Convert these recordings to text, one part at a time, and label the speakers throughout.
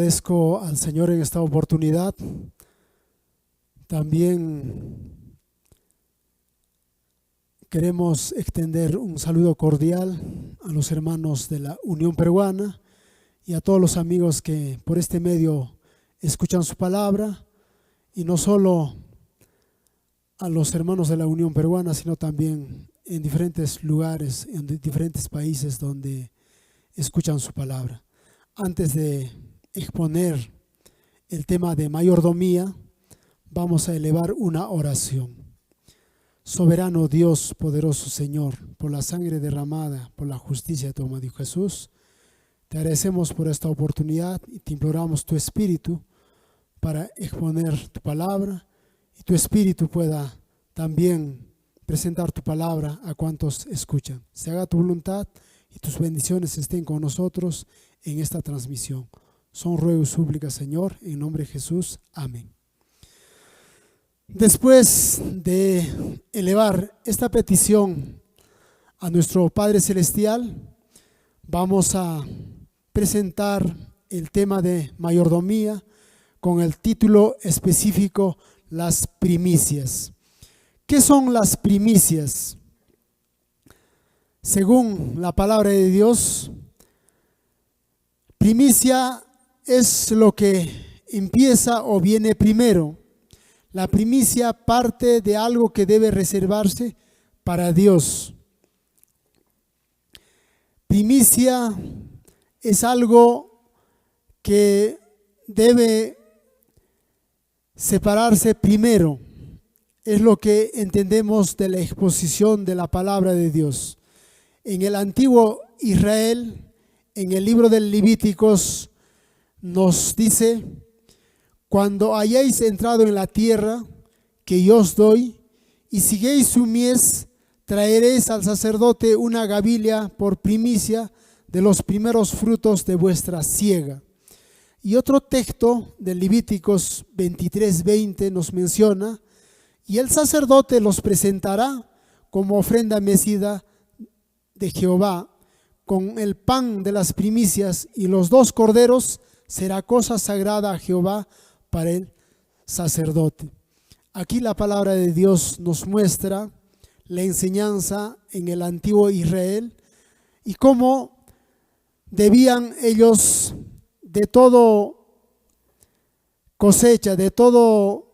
Speaker 1: Agradezco al Señor en esta oportunidad. También queremos extender un saludo cordial a los hermanos de la Unión Peruana y a todos los amigos que por este medio escuchan su palabra, y no solo a los hermanos de la Unión Peruana, sino también en diferentes lugares, en diferentes países donde escuchan su palabra. Antes de exponer el tema de mayordomía, vamos a elevar una oración. Soberano Dios, poderoso Señor, por la sangre derramada, por la justicia de tu amado Hijo Jesús, te agradecemos por esta oportunidad y te imploramos tu Espíritu para exponer tu palabra, y tu Espíritu pueda también presentar tu palabra a cuantos escuchan. Se haga tu voluntad y tus bendiciones estén con nosotros en esta transmisión. Son ruego y súplica, Señor, en nombre de Jesús. Amén. Después de elevar esta petición a nuestro Padre Celestial, vamos a presentar el tema de mayordomía con el título específico Las primicias. ¿Qué son las primicias? Según la palabra de Dios, primicia es lo que empieza o viene primero. La primicia parte de algo que debe reservarse para Dios. Primicia es algo que debe separarse primero. Es lo que entendemos de la exposición de la palabra de Dios. En el antiguo Israel, en el libro del Levíticos, nos dice: cuando hayáis entrado en la tierra que yo os doy, y siguéis su mies, traeréis al sacerdote una gavilla por primicia de los primeros frutos de vuestra siega. Y otro texto del Levíticos 23:20 nos menciona: y el sacerdote los presentará como ofrenda mecida de Jehová, con el pan de las primicias, y los 2 corderos será cosa sagrada a Jehová para el sacerdote. Aquí la palabra de Dios nos muestra la enseñanza en el antiguo Israel y cómo debían ellos, de todo cosecha, de todo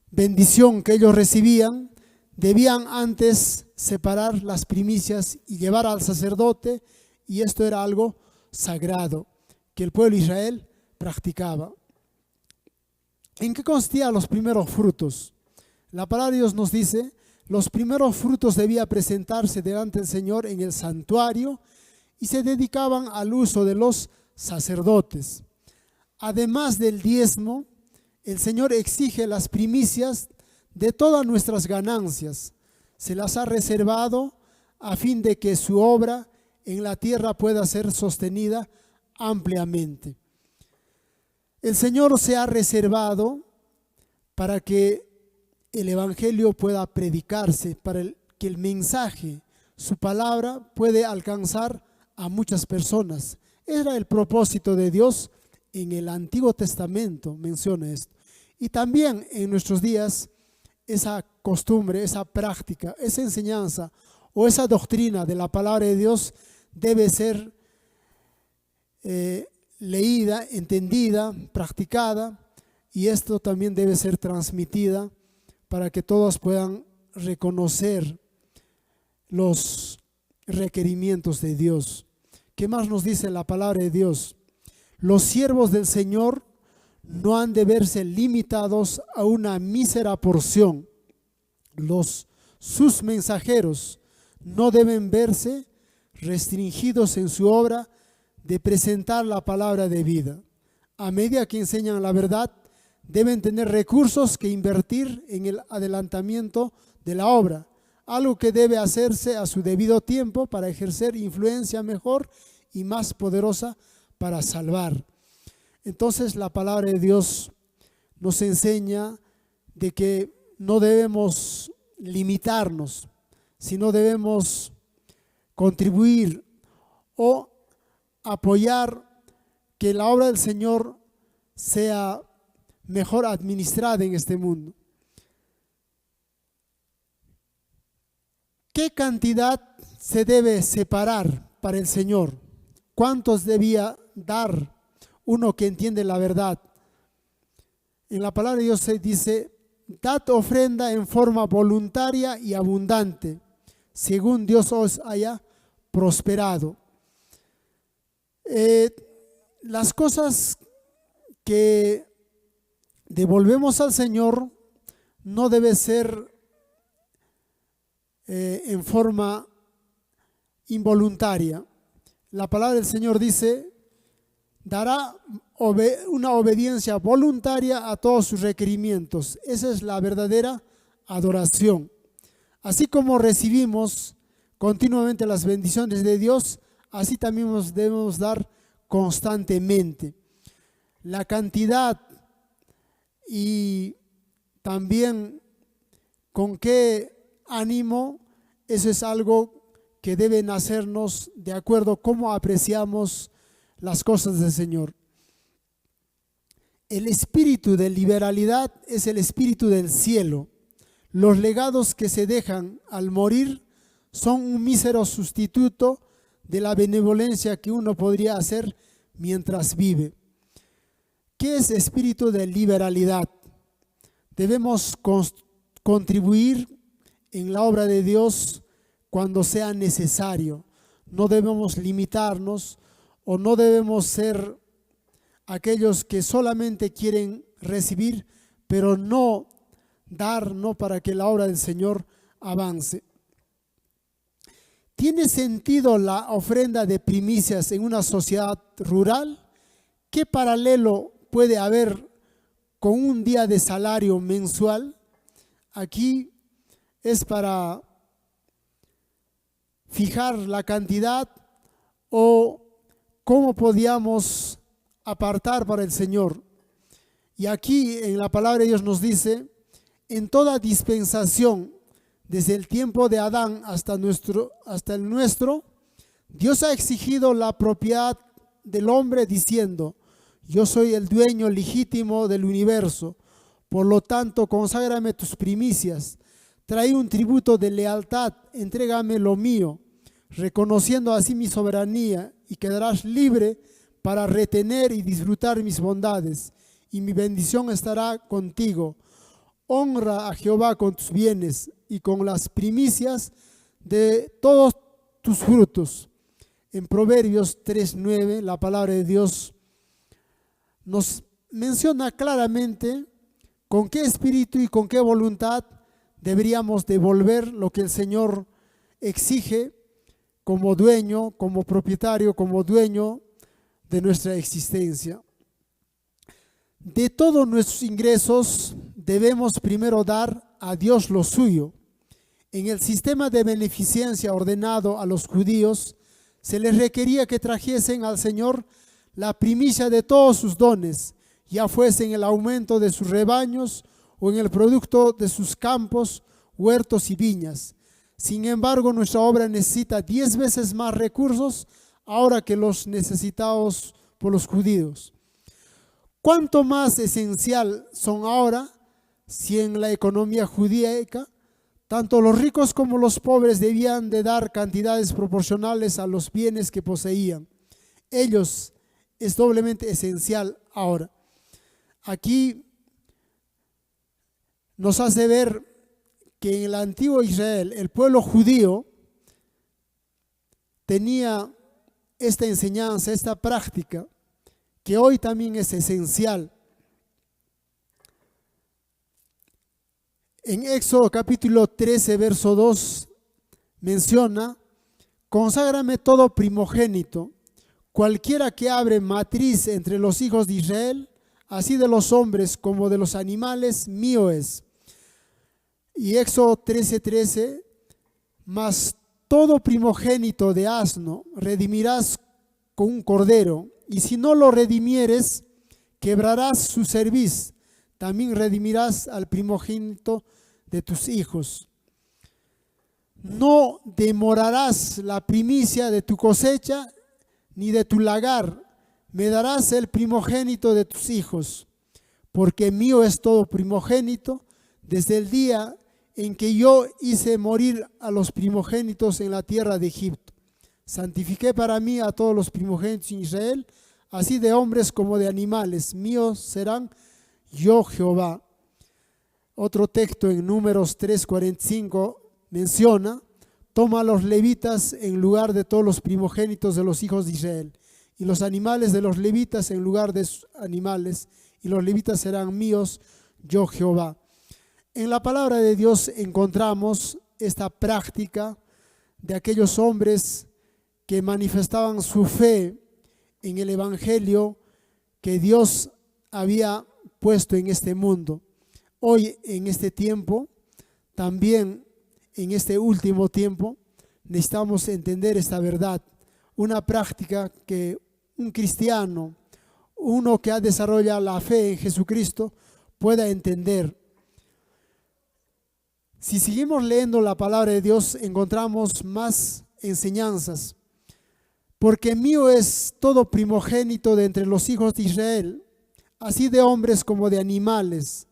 Speaker 1: bendición que ellos recibían, debían antes separar las primicias y llevar al sacerdote, y esto era algo sagrado que el pueblo de Israel practicaba. ¿En qué consistían los primeros frutos? La palabra de Dios nos dice: los primeros frutos debían presentarse delante del Señor en el santuario y se dedicaban al uso de los sacerdotes. Además del diezmo, el Señor exige las primicias de todas nuestras ganancias. Se las ha reservado a fin de que su obra en la tierra pueda ser sostenida ampliamente. El Señor se ha reservado para que el Evangelio pueda predicarse, para que el mensaje, su palabra, puede alcanzar a muchas personas. Era el propósito de Dios. En el Antiguo Testamento menciona esto. Y también en nuestros días, esa costumbre, esa práctica, esa enseñanza o esa doctrina de la palabra de Dios debe ser leída, entendida, practicada, y esto también debe ser transmitida para que todos puedan reconocer los requerimientos de Dios. ¿Qué más nos dice la palabra de Dios? Los siervos del Señor no han de verse limitados a una mísera porción. Sus mensajeros no deben verse restringidos en su obra de presentar la palabra de vida. A medida que enseñan la verdad, deben tener recursos que invertir en el adelantamiento de la obra, algo que debe hacerse a su debido tiempo para ejercer influencia mejor y más poderosa para salvar. Entonces la palabra de Dios nos enseña de que no debemos limitarnos, sino debemos contribuir o apoyar que la obra del Señor sea mejor administrada en este mundo. ¿Qué cantidad se debe separar para el Señor? ¿Cuántos debía dar uno que entiende la verdad? En la palabra de Dios se dice: dad ofrenda en forma voluntaria y abundante, según Dios os haya prosperado. Las cosas que devolvemos al Señor no debe ser en forma involuntaria. La palabra del Señor dice: dará una obediencia voluntaria a todos sus requerimientos. Esa es la verdadera adoración. Así como recibimos continuamente las bendiciones de Dios, así también nos debemos dar constantemente. La cantidad y también con qué ánimo, eso es algo que debe nacernos de acuerdo a cómo apreciamos las cosas del Señor. El espíritu de liberalidad es el espíritu del cielo. Los legados que se dejan al morir son un mísero sustituto de la benevolencia que uno podría hacer mientras vive. ¿Qué es espíritu de liberalidad? Debemos contribuir en la obra de Dios cuando sea necesario. No debemos limitarnos o no debemos ser aquellos que solamente quieren recibir, pero no dar, no para que la obra del Señor avance. ¿Tiene sentido la ofrenda de primicias en una sociedad rural? ¿Qué paralelo puede haber con un día de salario mensual? Aquí es para fijar la cantidad o cómo podíamos apartar para el Señor. Y aquí en la palabra de Dios nos dice: en toda dispensación, desde el tiempo de Adán hasta el nuestro, Dios ha exigido la propiedad del hombre diciendo: yo soy el dueño legítimo del universo, por lo tanto conságrame tus primicias, trae un tributo de lealtad, entrégame lo mío, reconociendo así mi soberanía, y quedarás libre para retener y disfrutar mis bondades, y mi bendición estará contigo. Honra a Jehová con tus bienes y con las primicias de todos tus frutos. En Proverbios 3:9, la palabra de Dios nos menciona claramente con qué espíritu y con qué voluntad deberíamos devolver lo que el Señor exige como dueño, como propietario, como dueño de nuestra existencia. De todos nuestros ingresos debemos primero dar a Dios lo suyo. En el sistema de beneficencia ordenado a los judíos, se les requería que trajesen al Señor la primicia de todos sus dones, ya fuese en el aumento de sus rebaños o en el producto de sus campos, huertos y viñas. Sin embargo, nuestra obra necesita 10 veces más recursos ahora que los necesitados por los judíos. ¿Cuánto más esencial son ahora si en la economía judaica tanto los ricos como los pobres debían de dar cantidades proporcionales a los bienes que poseían? Ellos es doblemente esencial ahora. Aquí nos hace ver que en el antiguo Israel el pueblo judío tenía esta enseñanza, esta práctica, que hoy también es esencial. En Éxodo capítulo 13, verso 2, menciona: conságrame todo primogénito, cualquiera que abre matriz entre los hijos de Israel, así de los hombres como de los animales, mío es. Y Éxodo 13:13, mas todo primogénito de asno redimirás con un cordero, y si no lo redimieres, quebrarás su cerviz, también redimirás al primogénito de tus hijos. No demorarás la primicia de tu cosecha, ni de tu lagar, me darás el primogénito de tus hijos, porque mío es todo primogénito, desde el día en que yo hice morir a los primogénitos en la tierra de Egipto. Santifiqué para mí a todos los primogénitos en Israel, así de hombres como de animales, míos serán yo Jehová. Otro texto en Números 3:45 menciona: toma a los levitas en lugar de todos los primogénitos de los hijos de Israel, y los animales de los levitas en lugar de sus animales, y los levitas serán míos, yo Jehová. En la palabra de Dios encontramos esta práctica de aquellos hombres que manifestaban su fe en el evangelio que Dios había puesto en este mundo. Hoy, en este tiempo, también en este último tiempo, necesitamos entender esta verdad, una práctica que un cristiano, uno que ha desarrollado la fe en Jesucristo, pueda entender. Si seguimos leyendo la palabra de Dios, encontramos más enseñanzas. Porque mío es todo primogénito de entre los hijos de Israel, así de hombres como de animales.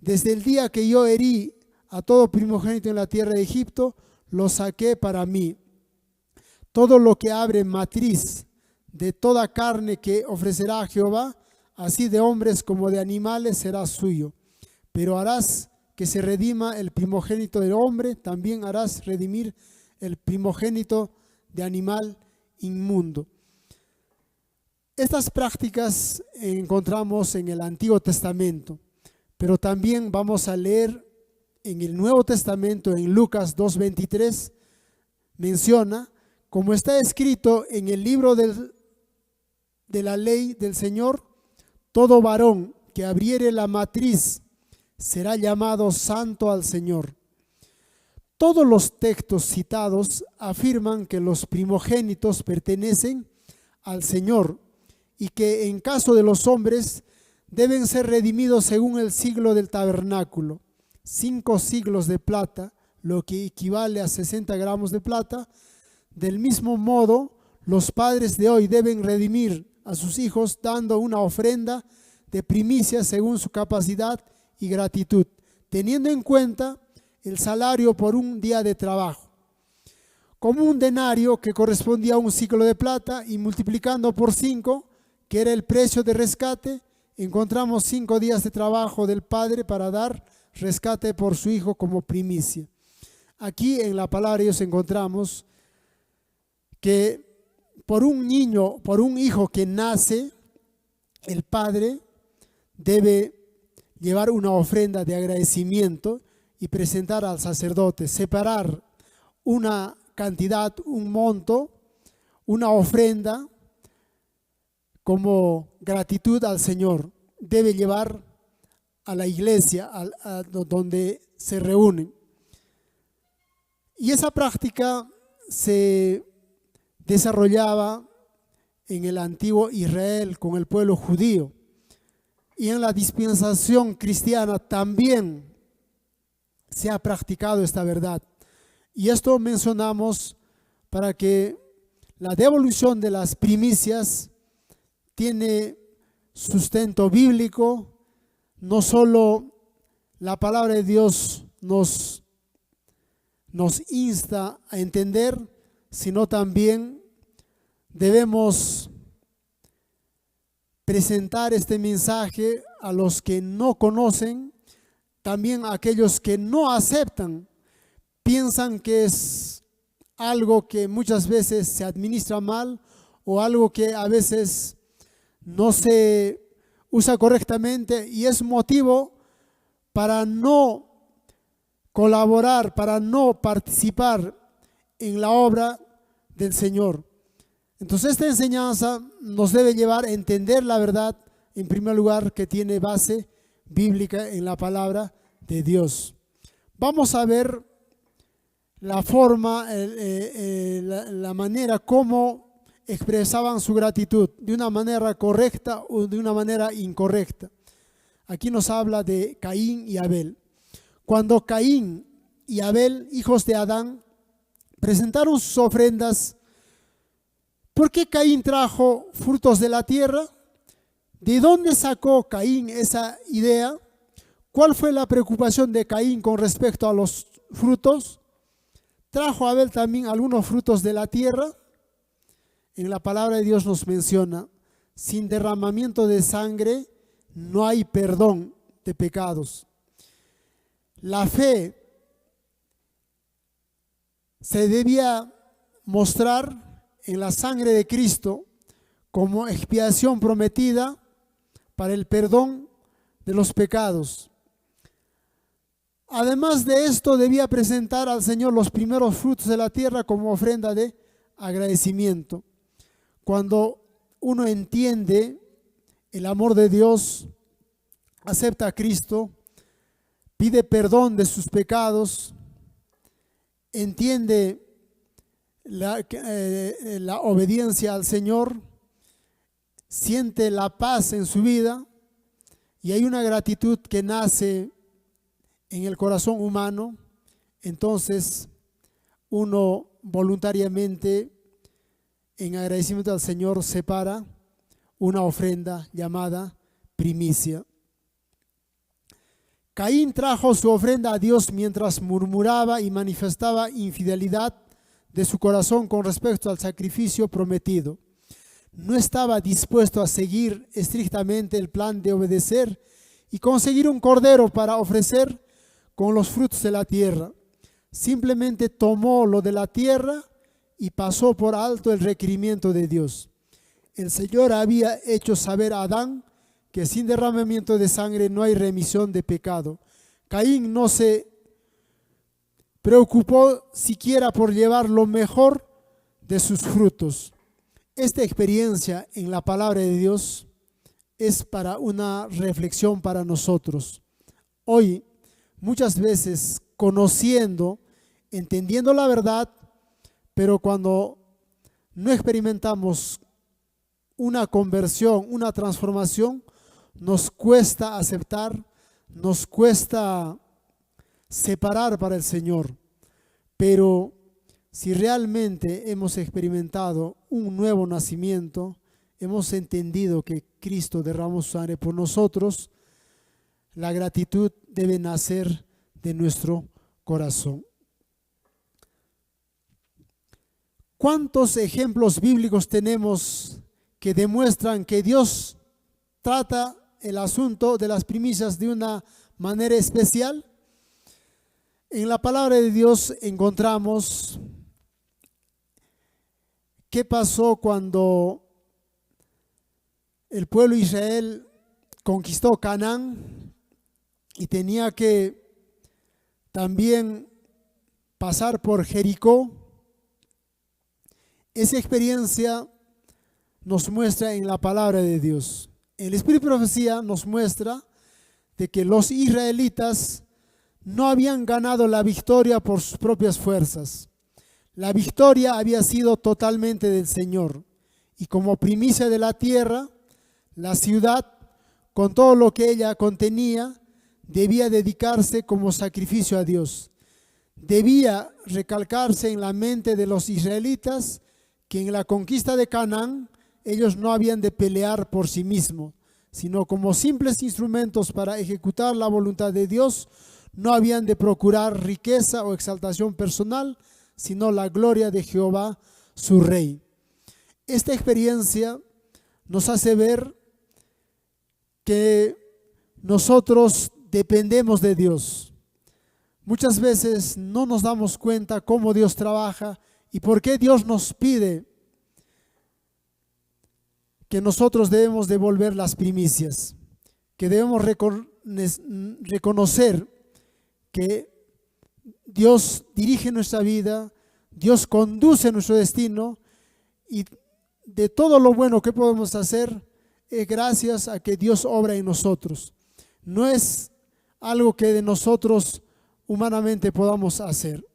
Speaker 1: Desde el día que yo herí a todo primogénito en la tierra de Egipto, lo saqué para mí. Todo lo que abre matriz de toda carne que ofrecerá a Jehová, así de hombres como de animales será suyo. Pero harás que se redima el primogénito del hombre, también harás redimir el primogénito de animal inmundo. Estas prácticas encontramos en el Antiguo Testamento, pero también vamos a leer en el Nuevo Testamento, en Lucas 2:23, menciona, como está escrito en el libro de la ley del Señor, todo varón que abriere la matriz será llamado santo al Señor. Todos los textos citados afirman que los primogénitos pertenecen al Señor y que en caso de los hombres deben ser redimidos según el siglo del tabernáculo, 5 siglos de plata, lo que equivale a 60 gramos de plata. Del mismo modo, los padres de hoy deben redimir a sus hijos dando una ofrenda de primicia según su capacidad y gratitud, teniendo en cuenta el salario por un día de trabajo, como un denario que correspondía a un ciclo de plata, y multiplicando por 5, que era el precio de rescate, encontramos 5 días de trabajo del padre para dar rescate por su hijo como primicia. Aquí en la palabra de Dios encontramos que por un niño, por un hijo que nace, el padre debe llevar una ofrenda de agradecimiento y presentar al sacerdote, separar una cantidad, un monto, una ofrenda como gratitud al Señor. Debe llevar a la iglesia a donde se reúnen. Y esa práctica se desarrollaba en el antiguo Israel con el pueblo judío, y en la dispensación cristiana también se ha practicado esta verdad. Y esto mencionamos para que la devolución de las primicias tiene sustento bíblico. No solo la palabra de Dios nos insta a entender, sino también debemos presentar este mensaje a los que no conocen, también a aquellos que no aceptan, piensan que es algo que muchas veces se administra mal o algo que a veces no se usa correctamente, y es motivo para no colaborar, para no participar en la obra del Señor. Entonces esta enseñanza nos debe llevar a entender la verdad, en primer lugar, que tiene base bíblica en la palabra de Dios. Vamos a ver la forma, la manera como expresaban su gratitud, de una manera correcta o de una manera incorrecta. Aquí nos habla de Caín y Abel. Cuando Caín y Abel, hijos de Adán, presentaron sus ofrendas, ¿Por qué Caín trajo frutos de la tierra? ¿De dónde sacó Caín esa idea? ¿Cuál fue la preocupación de Caín con respecto a los frutos? ¿Trajo Abel también algunos frutos de la tierra? En la palabra de Dios nos menciona, sin derramamiento de sangre no hay perdón de pecados. La fe se debía mostrar en la sangre de Cristo como expiación prometida para el perdón de los pecados. Además de esto, debía presentar al Señor los primeros frutos de la tierra como ofrenda de agradecimiento. Cuando uno entiende el amor de Dios, acepta a Cristo, pide perdón de sus pecados, entiende la obediencia al Señor, siente la paz en su vida y hay una gratitud que nace en el corazón humano, entonces uno voluntariamente en agradecimiento al Señor separa una ofrenda llamada primicia. Caín trajo su ofrenda a Dios mientras murmuraba y manifestaba infidelidad de su corazón con respecto al sacrificio prometido. No estaba dispuesto a seguir estrictamente el plan de obedecer y conseguir un cordero para ofrecer con los frutos de la tierra. Simplemente tomó lo de la tierra y pasó por alto el requerimiento de Dios. El Señor había hecho saber a Adán que sin derramamiento de sangre no hay remisión de pecado. Caín no se preocupó siquiera por llevar lo mejor de sus frutos. Esta experiencia en la palabra de Dios es para una reflexión para nosotros. Hoy, muchas veces, conociendo, entendiendo la verdad, pero cuando no experimentamos una conversión, una transformación, nos cuesta aceptar, nos cuesta separar para el Señor. Pero si realmente hemos experimentado un nuevo nacimiento, hemos entendido que Cristo derramó su sangre por nosotros, la gratitud debe nacer de nuestro corazón. ¿Cuántos ejemplos bíblicos tenemos que demuestran que Dios trata el asunto de las primicias de una manera especial? En la palabra de Dios encontramos qué pasó cuando el pueblo de Israel conquistó Canaán y tenía que también pasar por Jericó. Esa experiencia nos muestra en la palabra de Dios. El Espíritu de Profecía nos muestra de que los israelitas no habían ganado la victoria por sus propias fuerzas. La victoria había sido totalmente del Señor. Y como primicia de la tierra, la ciudad, con todo lo que ella contenía, debía dedicarse como sacrificio a Dios. Debía recalcarse en la mente de los israelitas que en la conquista de Canaán ellos no habían de pelear por sí mismos, sino como simples instrumentos para ejecutar la voluntad de Dios. No habían de procurar riqueza o exaltación personal, sino la gloria de Jehová, su Rey. Esta experiencia nos hace ver que nosotros dependemos de Dios. Muchas veces no nos damos cuenta cómo Dios trabaja y por qué Dios nos pide que nosotros debemos devolver las primicias, que debemos reconocer que Dios dirige nuestra vida, Dios conduce nuestro destino y de todo lo bueno que podemos hacer es gracias a que Dios obra en nosotros. No es algo que de nosotros humanamente podamos hacer.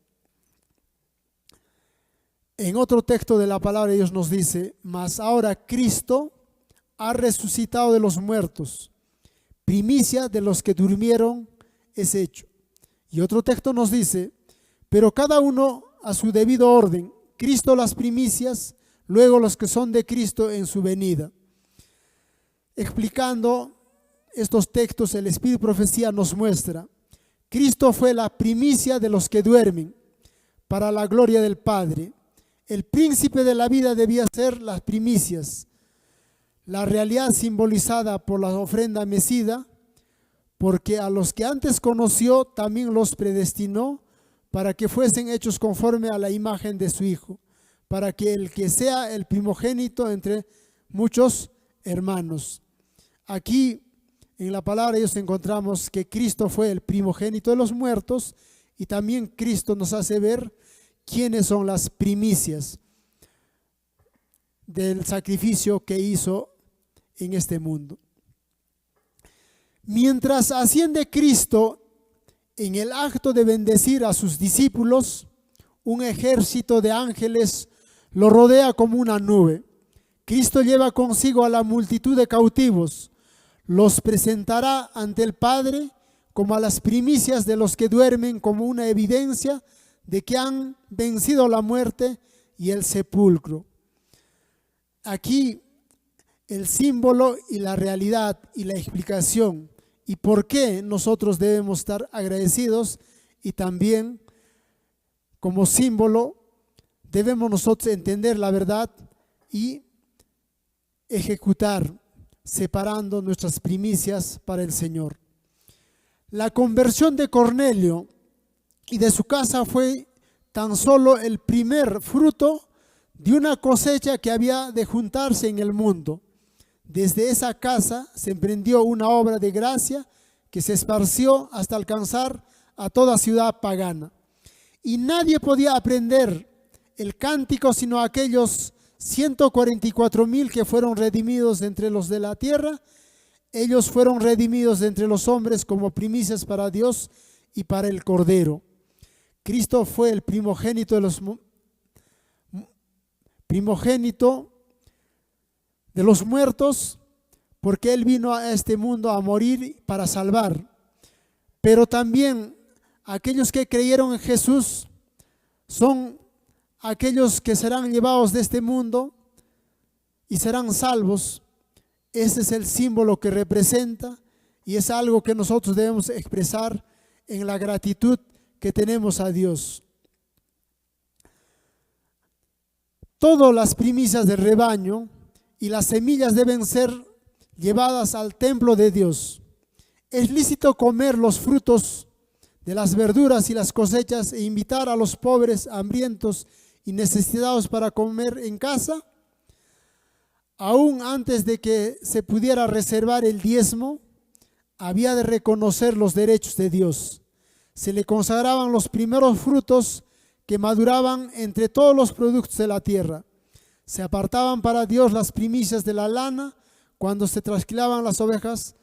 Speaker 1: En otro texto de la palabra de Dios nos dice: mas ahora Cristo ha resucitado de los muertos, primicia de los que durmieron es hecho. Y otro texto nos dice: pero cada uno a su debido orden, Cristo las primicias, luego los que son de Cristo en su venida. Explicando estos textos, el Espíritu de Profecía nos muestra: Cristo fue la primicia de los que duermen, para la gloria del Padre. El príncipe de la vida debía ser las primicias, la realidad simbolizada por la ofrenda mecida, porque a los que antes conoció también los predestinó para que fuesen hechos conforme a la imagen de su Hijo, para que el que sea el primogénito entre muchos hermanos. Aquí en la palabra de Dios encontramos que Cristo fue el primogénito de los muertos, y también Cristo nos hace ver quiénes son las primicias del sacrificio que hizo en este mundo. Mientras asciende Cristo en el acto de bendecir a sus discípulos, un ejército de ángeles lo rodea como una nube. Cristo lleva consigo a la multitud de cautivos, los presentará ante el Padre como a las primicias de los que duermen, como una evidencia de que han vencido la muerte y el sepulcro. Aquí el símbolo y la realidad y la explicación y por qué nosotros debemos estar agradecidos, y también como símbolo debemos nosotros entender la verdad y ejecutar, separando nuestras primicias para el Señor. La conversión de Cornelio y de su casa fue tan solo el primer fruto de una cosecha que había de juntarse en el mundo. Desde esa casa se emprendió una obra de gracia que se esparció hasta alcanzar a toda ciudad pagana. Y nadie podía aprender el cántico sino aquellos 144,000 que fueron redimidos entre los de la tierra. Ellos fueron redimidos de entre los hombres como primicias para Dios y para el Cordero. Cristo fue el primogénito de los muertos, porque Él vino a este mundo a morir para salvar. Pero también aquellos que creyeron en Jesús son aquellos que serán llevados de este mundo y serán salvos. Ese es el símbolo que representa, y es algo que nosotros debemos expresar en la gratitud que tenemos a Dios. Todas las primicias del rebaño y las semillas deben ser llevadas al templo de Dios. Es lícito comer los frutos de las verduras y las cosechas e invitar a los pobres, hambrientos y necesitados para comer en casa. Aún antes de que se pudiera reservar el diezmo, había de reconocer los derechos de Dios. Se le consagraban los primeros frutos que maduraban entre todos los productos de la tierra. Se apartaban para Dios las primicias de la lana, cuando se trasquilaban las ovejas,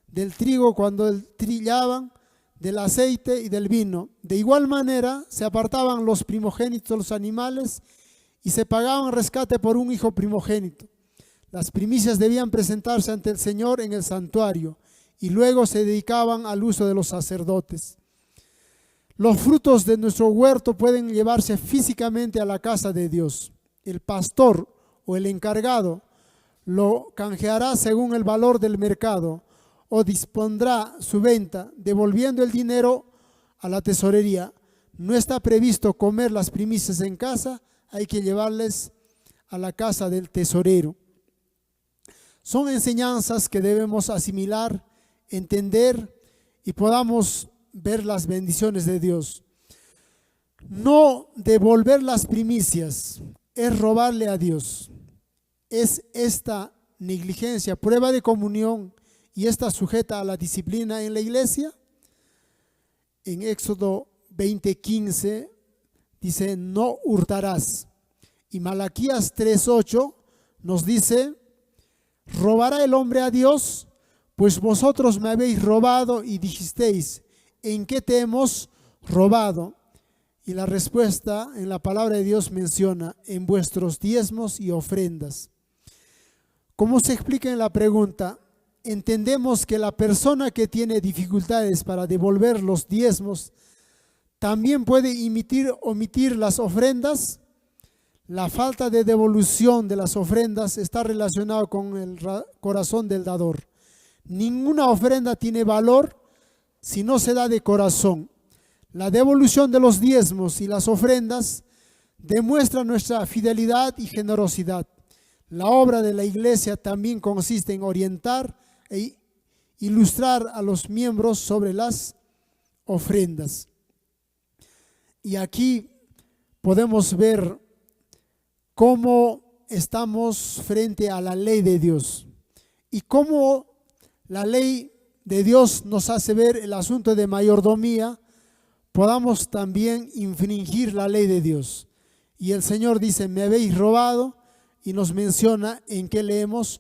Speaker 1: del trigo cuando trillaban, del aceite y del vino. De igual manera se apartaban los primogénitos de los animales y se pagaban rescate por un hijo primogénito. Las primicias debían presentarse ante el Señor en el santuario y luego se dedicaban al uso de los sacerdotes. Los frutos de nuestro huerto pueden llevarse físicamente a la casa de Dios. El pastor o el encargado lo canjeará según el valor del mercado o dispondrá su venta, devolviendo el dinero a la tesorería. No está previsto comer las primicias en casa, hay que llevarles a la casa del tesorero. Son enseñanzas que debemos asimilar, entender y podamos ver las bendiciones de Dios. No devolver las primicias es robarle a Dios. Es esta negligencia prueba de comunión y está sujeta a la disciplina en la iglesia. En Éxodo 20:15 dice: no hurtarás. Y Malaquías 3:8 nos dice: ¿robará el hombre a Dios? Pues vosotros me habéis robado y dijisteis: ¿en qué te hemos robado? Y la respuesta en la palabra de Dios menciona: en vuestros diezmos y ofrendas. ¿Cómo se explica en la pregunta? Entendemos que la persona que tiene dificultades para devolver los diezmos también puede omitir las ofrendas. La falta de devolución de las ofrendas está relacionada con el corazón del dador. Ninguna ofrenda tiene valor si no se da de corazón. La devolución de los diezmos y las ofrendas demuestra nuestra fidelidad y generosidad. La obra de la iglesia también consiste en orientar e ilustrar a los miembros sobre las ofrendas. Y aquí podemos ver cómo estamos frente a la ley de Dios y cómo la ley de Dios nos hace ver el asunto de mayordomía. Podamos también infringir la ley de Dios. Y el Señor dice, me habéis robado, y nos menciona en qué le hemos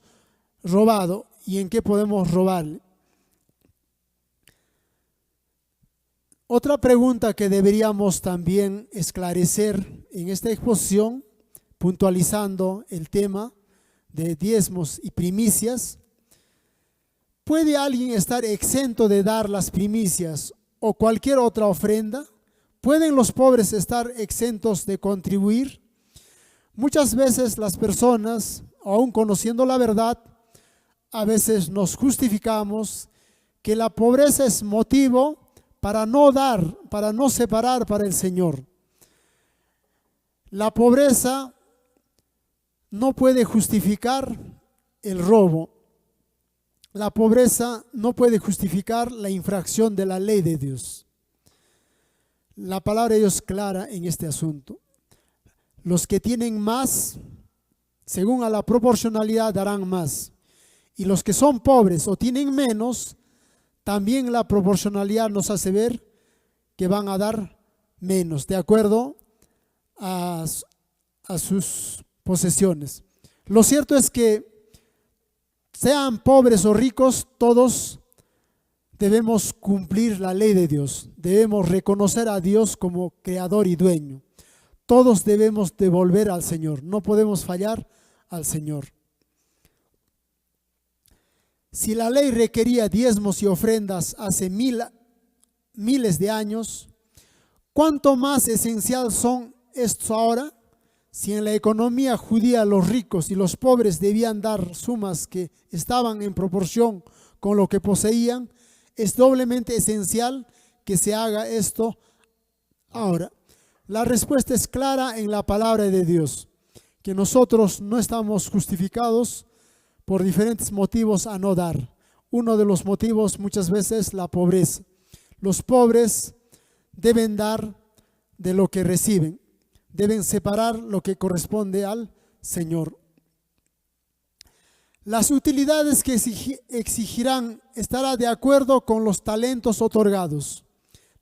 Speaker 1: robado y en qué podemos robarle. Otra pregunta que deberíamos también esclarecer en esta exposición, puntualizando el tema de diezmos y primicias: ¿puede alguien estar exento de dar las primicias o cualquier otra ofrenda? ¿Pueden los pobres estar exentos de contribuir? Muchas veces las personas, aun conociendo la verdad, a veces nos justificamos que la pobreza es motivo para no dar, para no separar para el Señor. La pobreza no puede justificar el robo. La pobreza no puede justificar la infracción de la ley de Dios. La palabra de Dios es clara en este asunto. Los que tienen más, según a la proporcionalidad, darán más. Y los que son pobres o tienen menos, también la proporcionalidad nos hace ver que van a dar menos, de acuerdo a sus posesiones. Lo cierto es que sean pobres o ricos, todos debemos cumplir la ley de Dios. Debemos reconocer a Dios como creador y dueño. Todos debemos devolver al Señor. No podemos fallar al Señor. Si la ley requería diezmos y ofrendas hace miles de años, ¿cuánto más esencial son estos ahora? Si en la economía judía los ricos y los pobres debían dar sumas que estaban en proporción con lo que poseían, es doblemente esencial que se haga esto ahora. La respuesta es clara en la palabra de Dios, que nosotros no estamos justificados por diferentes motivos a no dar. Uno de los motivos muchas veces es la pobreza. Los pobres deben dar de lo que reciben, deben separar lo que corresponde al Señor. Las utilidades que exigirán estará de acuerdo con los talentos otorgados.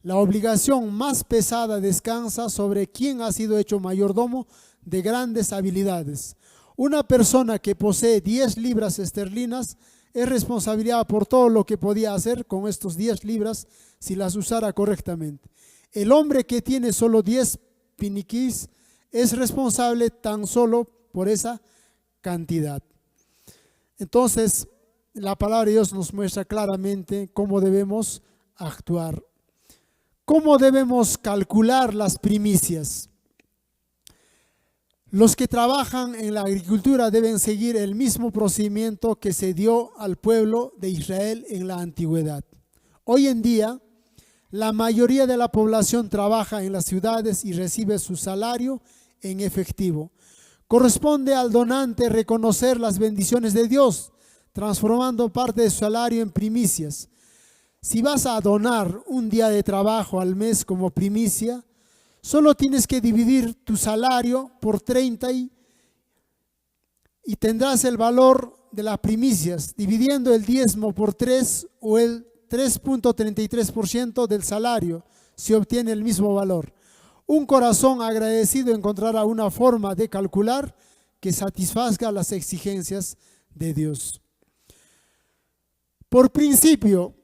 Speaker 1: La obligación más pesada descansa sobre quien ha sido hecho mayordomo de grandes habilidades. Una persona que posee 10 libras esterlinas es responsabilidad por todo lo que podía hacer con estos 10 libras si las usara correctamente. El hombre que tiene solo 10 peniques es responsable tan solo por esa cantidad. Entonces, la palabra de Dios nos muestra claramente cómo debemos actuar. ¿Cómo debemos calcular las primicias? Los que trabajan en la agricultura deben seguir el mismo procedimiento que se dio al pueblo de Israel en la antigüedad. Hoy en día, la mayoría de la población trabaja en las ciudades y recibe su salario en efectivo. Corresponde al donante reconocer las bendiciones de Dios, transformando parte de su salario en primicias. Si vas a donar un día de trabajo al mes como primicia, solo tienes que dividir tu salario por 30 y tendrás el valor de las primicias, dividiendo el diezmo por 3 o el 3.33% del salario, se obtiene el mismo valor. Un corazón agradecido encontrará una forma de calcular que satisfaga las exigencias de Dios. Por principio,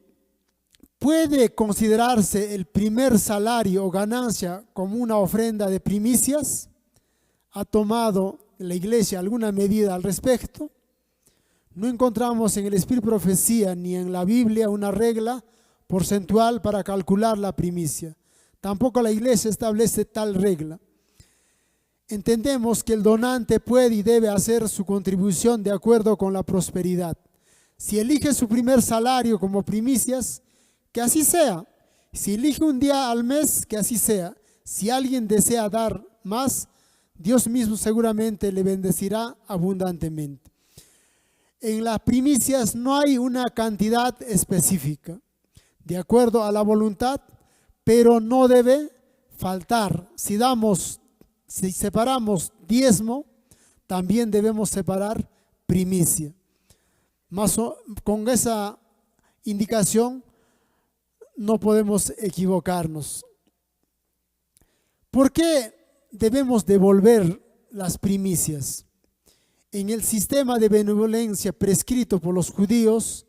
Speaker 1: ¿puede considerarse el primer salario o ganancia como una ofrenda de primicias? ¿Ha tomado la iglesia alguna medida al respecto? No encontramos en el Espíritu Profecía ni en la Biblia una regla porcentual para calcular la primicia. Tampoco la iglesia establece tal regla. entendemos que el donante puede y debe hacer su contribución de acuerdo con la prosperidad. Si elige su primer salario como primicias, que así sea. Si elige un día al mes, que así sea. Si alguien desea dar más, Dios mismo seguramente le bendecirá abundantemente. En las primicias no hay una cantidad específica, de acuerdo a la voluntad, pero no debe faltar. Si separamos diezmo, también debemos separar primicia. Con esa indicación no podemos equivocarnos. ¿Por qué debemos devolver las primicias? En el sistema de benevolencia prescrito por los judíos,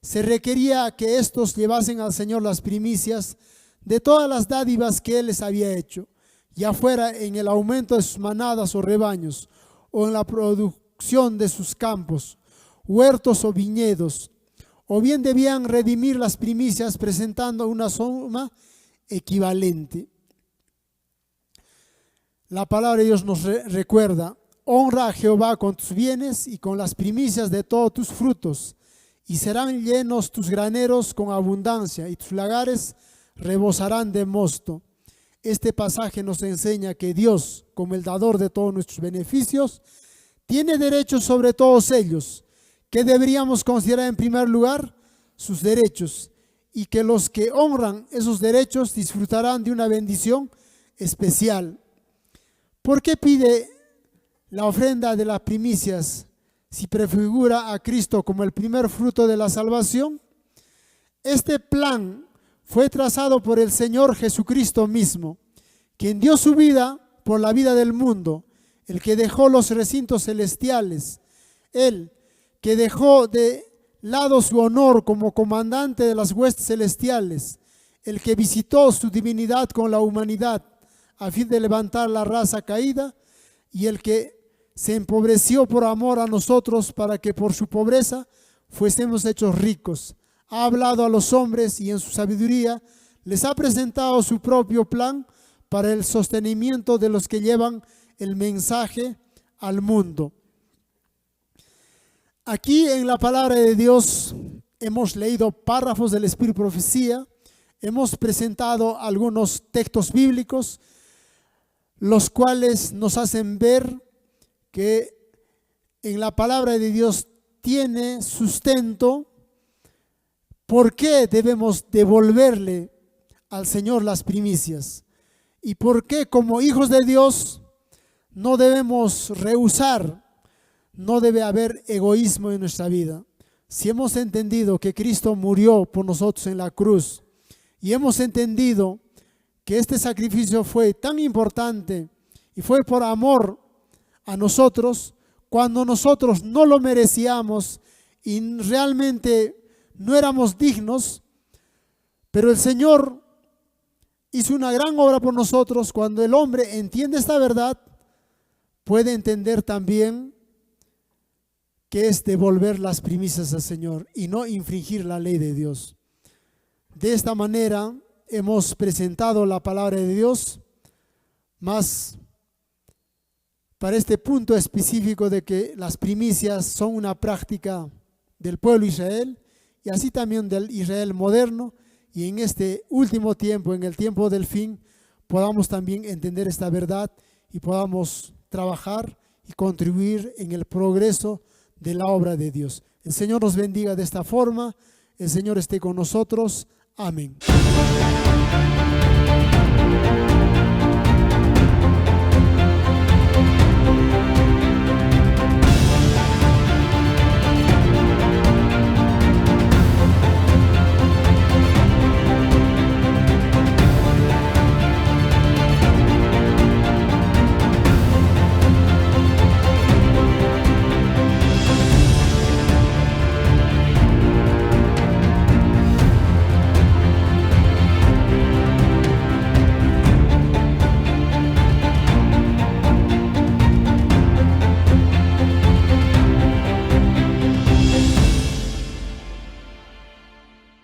Speaker 1: se requería que estos llevasen al Señor las primicias de todas las dádivas que Él les había hecho, ya fuera en el aumento de sus manadas o rebaños, o en la producción de sus campos, huertos o viñedos, o bien debían redimir las primicias presentando una suma equivalente. La palabra de Dios nos recuerda: honra a Jehová con tus bienes y con las primicias de todos tus frutos, y serán llenos tus graneros con abundancia, y tus lagares rebosarán de mosto. Este pasaje nos enseña que Dios, como el dador de todos nuestros beneficios, tiene derechos sobre todos ellos. ¿Qué deberíamos considerar en primer lugar? Sus derechos, y que los que honran esos derechos disfrutarán de una bendición especial. ¿Por qué pide la ofrenda de las primicias si prefigura a Cristo como el primer fruto de la salvación? Este plan fue trazado por el Señor Jesucristo mismo, quien dio su vida por la vida del mundo, el que dejó los recintos celestiales, Él que dejó de lado su honor como comandante de las huestes celestiales, el que visitó su divinidad con la humanidad a fin de levantar la raza caída, y el que se empobreció por amor a nosotros para que por su pobreza fuésemos hechos ricos. Ha hablado a los hombres y en su sabiduría les ha presentado su propio plan para el sostenimiento de los que llevan el mensaje al mundo. Aquí en la palabra de Dios hemos leído párrafos del Espíritu y Profecía, hemos presentado algunos textos bíblicos, los cuales nos hacen ver que en la palabra de Dios tiene sustento. ¿Por qué debemos devolverle al Señor las primicias? ¿Y por qué como hijos de Dios no debemos rehusar? No debe haber egoísmo en nuestra vida. Si hemos entendido que Cristo murió por nosotros en la cruz y hemos entendido que este sacrificio fue tan importante y fue por amor a nosotros, cuando nosotros no lo merecíamos y realmente no éramos dignos, pero el Señor hizo una gran obra por nosotros. Cuando el hombre entiende esta verdad, puede entender también que es devolver las primicias al Señor y no infringir la ley de Dios. De esta manera hemos presentado la palabra de Dios, más para este punto específico de que las primicias son una práctica del pueblo de Israel y así también del Israel moderno, y en este último tiempo, en el tiempo del fin, podamos también entender esta verdad y podamos trabajar y contribuir en el progreso de la obra de Dios. El Señor nos bendiga de esta forma, el Señor esté con nosotros. Amén.